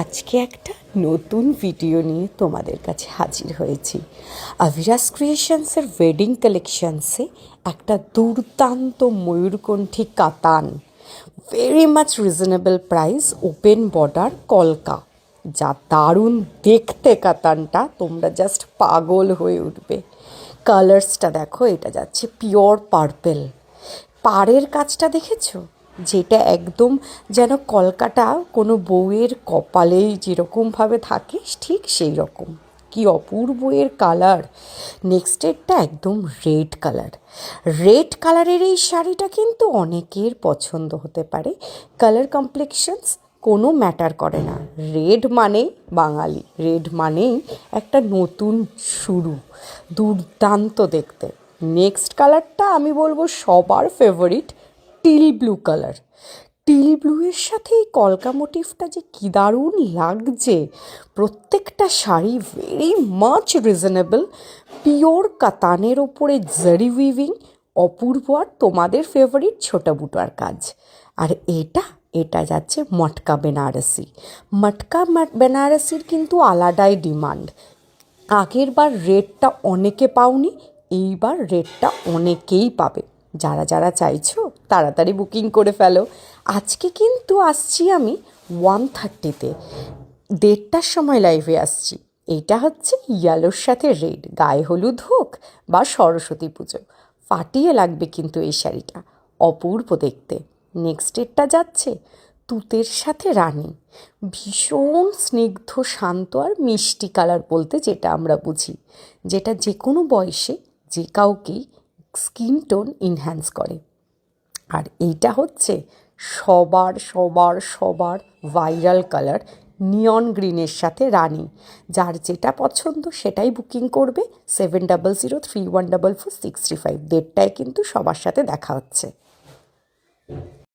আজকে একটা নতুন ভিডিও নিয়ে তোমাদের কাছে হাজির হয়েছি। আভিরাস ক্রিয়েশনসের ওয়েডিং কালেকশনসে একটা দুর্দান্ত ময়ূরকণ্ঠী কাতান, very much reasonable price, open border কলকা, যা দারুণ দেখতে কাতানটা, তোমরা জাস্ট পাগল হয়ে উঠবে। কালার্সটা দেখো, এটা যাচ্ছে পিওর পার্পেল। পাড়ের কাজটা দেখেছো, যেটা একদম যেন কলকাটা কোনো বউয়ের কপালেই যেরকমভাবে থাকে ঠিক সেই রকম। কি অপূর্ব এর কালার। নেক্সটেরটা একদম রেড কালার। রেড কালারের এই শাড়িটা কিন্তু অনেকের পছন্দ হতে পারে। কালার কমপ্লেকশনস কোনো ম্যাটার করে না। রেড মানেই বাঙালি, রেড মানেই একটা নতুন শুরু, দুর্দান্ত দেখতে। নেক্সট কালারটা আমি বলবো সবার favourite, teal blue colour. Teal ব্লুয়ের সাথে এই কলকা মোটিভটা যে কী দারুণ লাগছে। প্রত্যেকটা sari very much reasonable, pure কাতানের ওপরে জারি উইভিং, অপূর্ব। আর তোমাদের ফেভারিট ছোটা বুটার কাজ। আর এটা যাচ্ছে মটকা বেনারসি। মটকা বেনারসির কিন্তু আলাদাই ডিমান্ড। আগের বার রেটটা অনেকে পাওনি, এইবার রেটটা অনেকেই পাবে। যারা যারা চাইছো তাড়াতাড়ি বুকিং করে ফেলো। আজকে কিন্তু আসছি আমি 1:30-তে, 1:30টার সময় লাইভে আসছি। এইটা হচ্ছে ইয়েলোর সাথে রেড, গায়ে হলুদ হোক বা সরস্বতী পুজো, ফাটিয়ে লাগবে কিন্তু এই শাড়িটা, অপূর্ব দেখতে। নেক্সটেরটা যাচ্ছে তুতের সাথে রানী, ভীষণ স্নিগ্ধ, শান্ত আর মিষ্টি কালার বলতে যেটা আমরা বুঝি, যেটা যে কোনো বয়সে যে কাউকেই স্কিন টোন ইনহ্যান্স করে। আর এইটা হচ্ছে সবার সবার সবার ভাইরাল কালার, নিয়ন গ্রিনের সাথে রানী। যার যেটা পছন্দ সেটাই বুকিং করবে। 7003144635, 1:30টায় কিন্তু সবার সাথে দেখা হচ্ছে।